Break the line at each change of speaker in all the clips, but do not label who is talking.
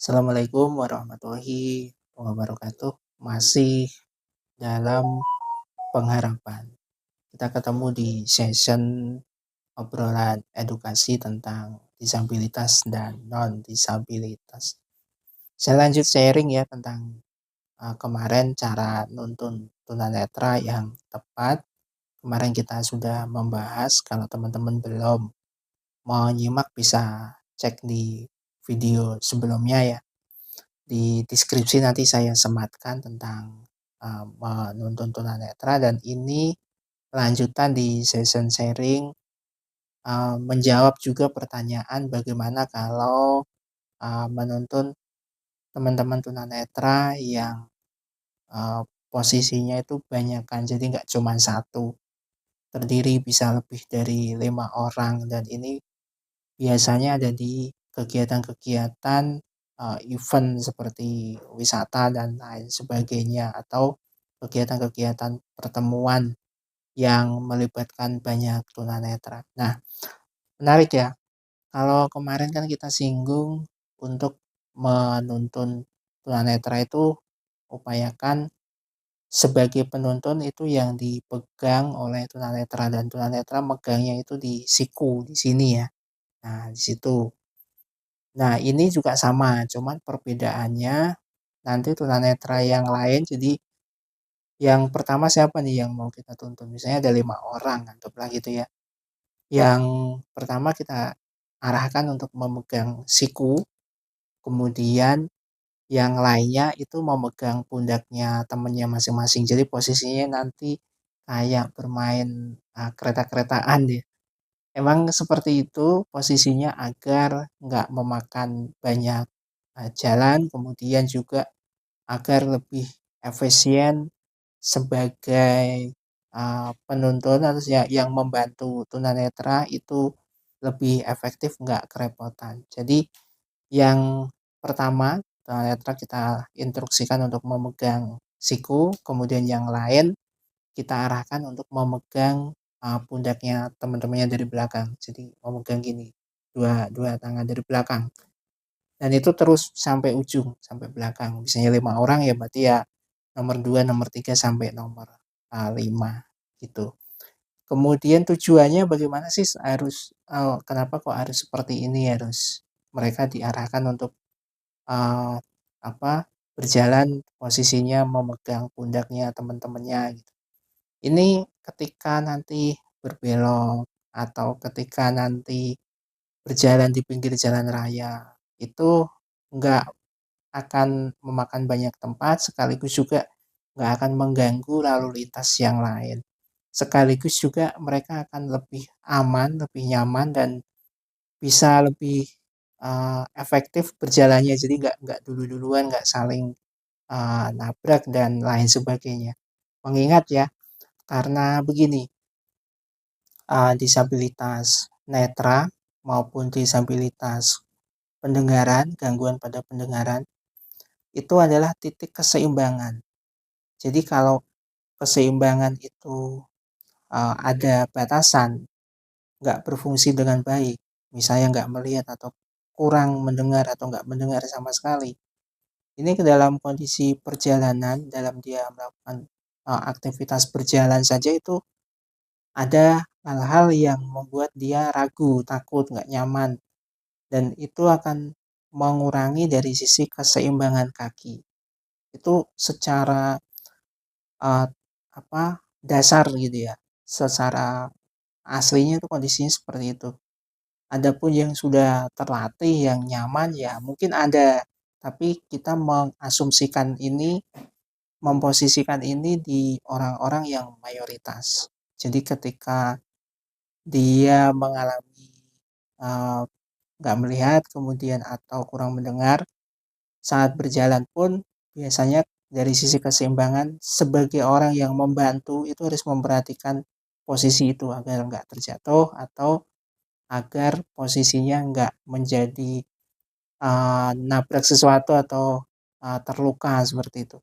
Assalamualaikum warahmatullahi wabarakatuh. Masih dalam pengharapan. Kita ketemu di session obrolan edukasi tentang disabilitas dan non-disabilitas. Saya lanjut sharing ya tentang kemarin cara nuntun tunanetra yang tepat. Kemarin kita sudah membahas, kalau teman-teman belum mau nyimak bisa cek di video sebelumnya ya. Di deskripsi nanti saya sematkan tentang menuntun tunanetra, dan ini lanjutan di session sharing menjawab juga pertanyaan bagaimana kalau menuntun teman-teman tunanetra yang posisinya itu banyak kan, jadi nggak cuma satu, terdiri bisa lebih dari 5 orang, dan ini biasanya ada di kegiatan-kegiatan event seperti wisata dan lain sebagainya, atau kegiatan-kegiatan pertemuan yang melibatkan banyak tunanetra. Nah, menarik ya. Kalau kemarin kan kita singgung untuk menuntun tunanetra itu upayakan sebagai penuntun itu yang dipegang oleh tunanetra, dan tunanetra megangnya itu di siku di sini ya. Nah, di situ. Nah, ini juga sama, cuman perbedaannya nanti tunanetra yang lain. Jadi yang pertama siapa nih yang mau kita tuntun? Misalnya ada 5 orang, anggaplah gitu ya. Yang pertama kita arahkan untuk memegang siku, kemudian yang lainnya itu memegang pundaknya temennya masing-masing. Jadi posisinya nanti kayak bermain kereta-keretaan deh. Emang seperti itu posisinya agar nggak memakan banyak jalan, kemudian juga agar lebih efisien sebagai penuntun, atau yang membantu tunanetra itu lebih efektif, nggak kerepotan. Jadi yang pertama tunanetra kita instruksikan untuk memegang siku, kemudian yang lain kita arahkan untuk memegang pundaknya teman-temannya dari belakang. Jadi memegang gini, dua tangan dari belakang. Dan itu terus sampai ujung, sampai belakang. Misalnya 5 orang ya berarti ya nomor 2, nomor 3 sampai nomor 5 gitu. Kemudian tujuannya bagaimana sih, kenapa kok harus seperti ini, harus mereka diarahkan untuk uh, berjalan posisinya memegang pundaknya teman-temannya gitu. Ini ketika nanti berbelok atau ketika nanti berjalan di pinggir jalan raya, itu nggak akan memakan banyak tempat, sekaligus juga nggak akan mengganggu lalu lintas yang lain. Sekaligus juga mereka akan lebih aman, lebih nyaman, dan bisa lebih efektif berjalannya. Jadi nggak dulu-duluan, nggak saling nabrak dan lain sebagainya. Mengingat ya, karena begini, disabilitas netra maupun disabilitas pendengaran, gangguan pada pendengaran, itu adalah titik keseimbangan. Jadi kalau keseimbangan itu ada batasan, nggak berfungsi dengan baik, misalnya nggak melihat atau kurang mendengar atau nggak mendengar sama sekali, ini ke dalam kondisi perjalanan, dalam dia melakukan aktivitas berjalan saja, itu ada hal-hal yang membuat dia ragu, takut, nggak nyaman, dan itu akan mengurangi dari sisi keseimbangan kaki. Itu secara uh, dasar gitu ya, secara aslinya itu kondisinya seperti itu. Adapun yang sudah terlatih, yang nyaman ya mungkin ada, tapi kita mengasumsikan ini, memposisikan ini di orang-orang yang mayoritas. Jadi ketika dia mengalami uh, nggak melihat kemudian atau kurang mendengar, saat berjalan pun biasanya dari sisi keseimbangan sebagai orang yang membantu itu harus memperhatikan posisi itu agar nggak terjatuh, atau agar posisinya nggak menjadi nabrak sesuatu atau terluka seperti itu.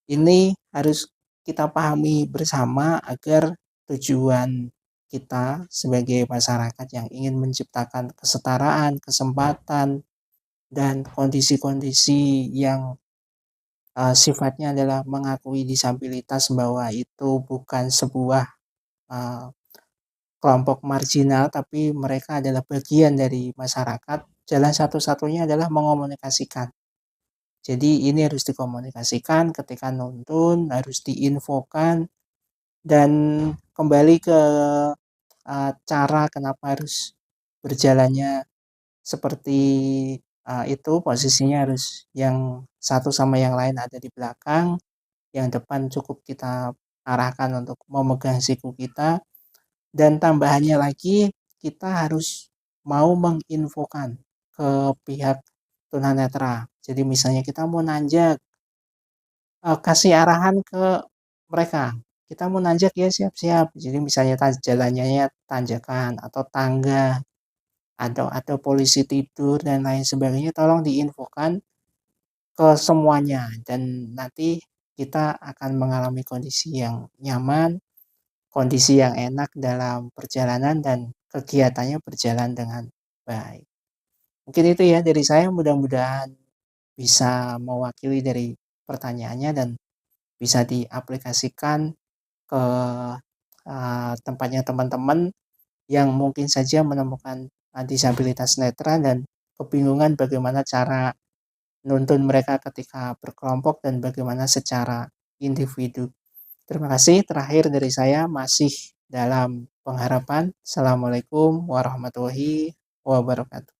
Ini harus kita pahami bersama agar tujuan kita sebagai masyarakat yang ingin menciptakan kesetaraan, kesempatan, dan kondisi-kondisi yang sifatnya adalah mengakui disabilitas bahwa itu bukan sebuah eee, kelompok marginal, tapi mereka adalah bagian dari masyarakat, jalan satu-satunya adalah mengomunikasikan. Jadi ini harus dikomunikasikan ketika nonton, harus diinfokan, dan kembali ke cara kenapa harus berjalannya seperti itu, posisinya harus yang satu sama yang lain ada di belakang, yang depan cukup kita arahkan untuk memegang siku kita, dan tambahannya lagi kita harus mau menginfokan ke pihak tunanetra. Jadi misalnya kita mau nanjak, kasih arahan ke mereka, "Kita mau nanjak ya, siap-siap." Jadi misalnya jalannya tanjakan atau tangga, atau ada polisi tidur dan lain sebagainya, tolong diinfokan ke semuanya, dan nanti kita akan mengalami kondisi yang nyaman, kondisi yang enak dalam perjalanan, dan kegiatannya berjalan dengan baik. Mungkin itu ya dari saya, mudah-mudahan bisa mewakili dari pertanyaannya dan bisa diaplikasikan ke tempatnya teman-teman yang mungkin saja menemukan disabilitas netra dan kebingungan bagaimana cara nuntun mereka ketika berkelompok dan bagaimana secara individu. Terima kasih. Terakhir dari saya masih dalam pengharapan. Assalamualaikum warahmatullahi wabarakatuh.